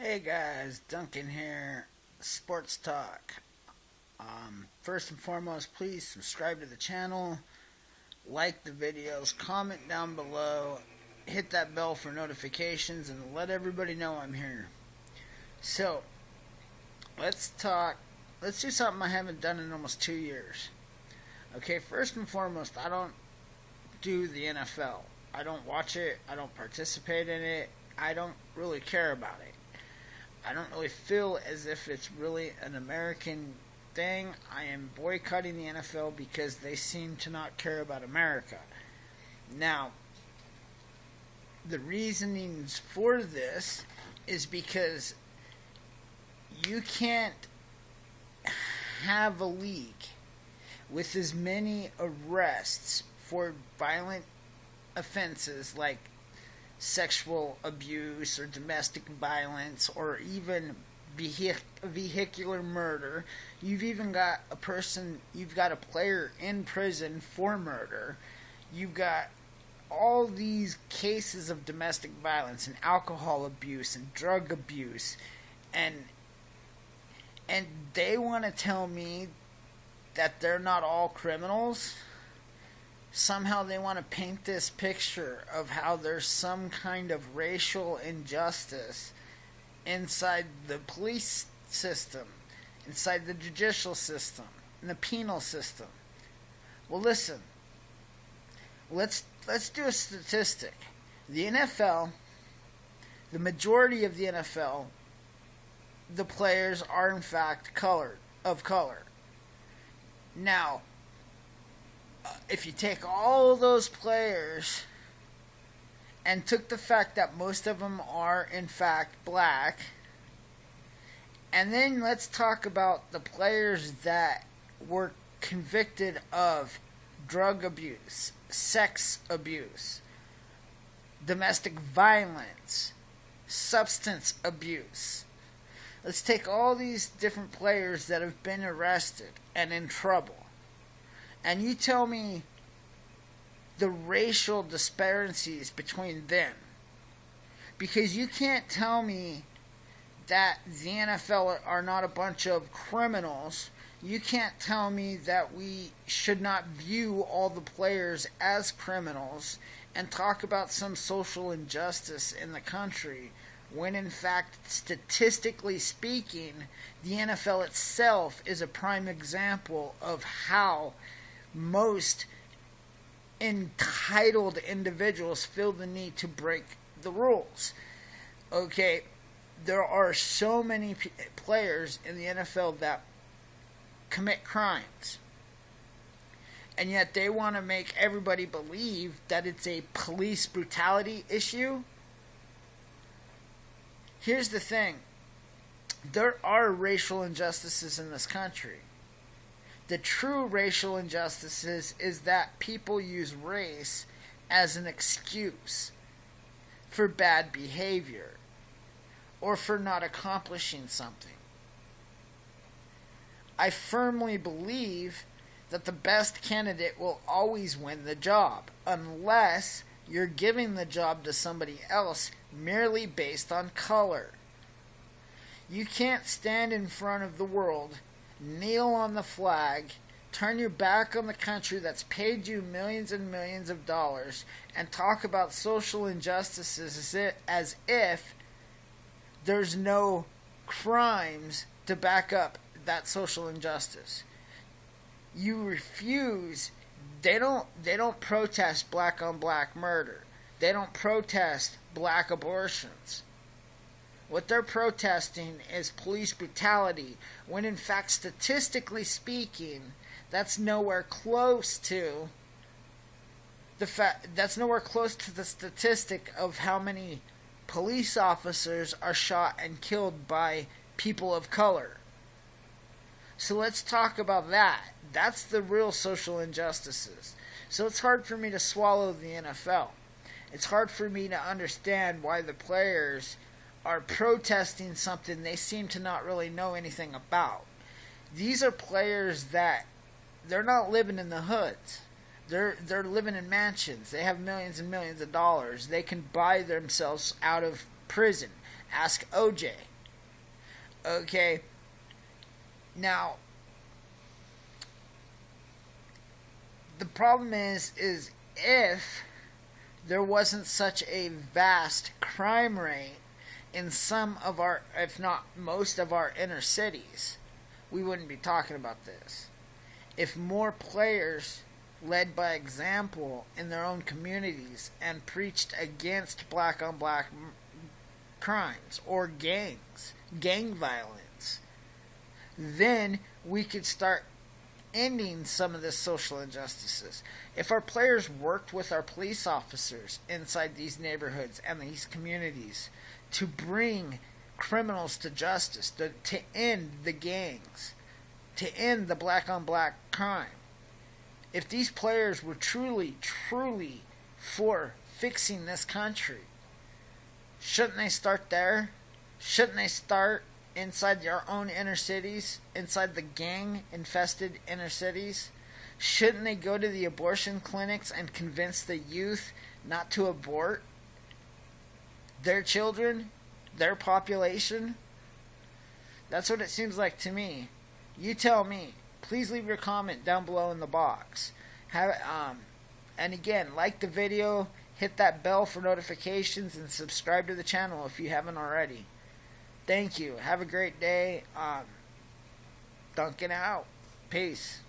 Hey guys, Duncan here, Sports Talk. First and foremost, please subscribe to the channel, like the videos, comment down below, hit that bell for notifications, and let everybody know I'm here. So, let's talk. Let's do something I haven't done in almost 2 years. Okay, first and foremost, I don't do the NFL. I don't watch it, I don't participate in it, I don't really care about it. I don't really feel as if it's really an American thing. I am boycotting the NFL because they seem to not care about America. Now, the reasonings for this is because you can't have a league with as many arrests for violent offenses like sexual abuse or domestic violence or even vehicular murder. You've even got you've got a player in prison for murder. You've got all these cases of domestic violence and alcohol abuse and drug abuse, and they want to tell me that they're not all criminals. Somehow they want to paint this picture of how there's some kind of racial injustice inside the police system, inside the judicial system, and the penal system. Well, listen. Let's do a statistic. The NFL, the majority of the NFL, the players are in fact of color. Now, if you take all those players and took the fact that most of them are in fact black, and then let's talk about the players that were convicted of drug abuse, sex abuse, domestic violence, substance abuse. Let's take all these different players that have been arrested and in trouble, and you tell me the racial disparities between them. Because you can't tell me that the NFL are not a bunch of criminals. You can't tell me that we should not view all the players as criminals and talk about some social injustice in the country, when in fact, statistically speaking, the NFL itself is a prime example of how most entitled individuals feel the need to break the rules. Okay, there are so many players in the NFL that commit crimes, and yet they want to make everybody believe that it's a police brutality issue. Here's the thing. There are racial injustices in this country. The true racial injustices is that people use race as an excuse for bad behavior or for not accomplishing something. I firmly believe that the best candidate will always win the job, unless you're giving the job to somebody else merely based on color. You can't stand in front of the world, kneel on the flag, turn your back on the country that's paid you millions and millions of dollars, and talk about social injustices as if there's no crimes to back up that social injustice. You refuse. They don't protest black on black murder. They don't protest black abortions. What they're protesting is police brutality, when in fact, statistically speaking, that's nowhere close to the statistic of how many police officers are shot and killed by people of color. So let's talk about that. That's the real social injustices. So it's hard for me to swallow the NFL. It's hard for me to understand why the players are protesting something they seem to not really know anything about. These are players that they're not living in the hoods. They're living in mansions. They have millions and millions of dollars. They can buy themselves out of prison. Ask OJ. Okay. Now, the problem is if there wasn't such a vast crime rate in some of our, if not most of our inner cities, we wouldn't be talking about this. If more players led by example in their own communities and preached against black on black crimes or gangs, gang violence, then we could start ending some of the social injustices. If our players worked with our police officers inside these neighborhoods and these communities to bring criminals to justice, to end the gangs, to end the black on black crime, if these players were truly for fixing this country, shouldn't they start there? Shouldn't they start inside your own inner cities, inside the gang-infested inner cities? Shouldn't they go to the abortion clinics and convince the youth not to abort their children, their population? That's what it seems like to me. You tell me. Please leave your comment down below in the box. And again, like the video, hit that bell for notifications, and subscribe to the channel if you haven't already. Thank you. Have a great day. Duncan out. Peace.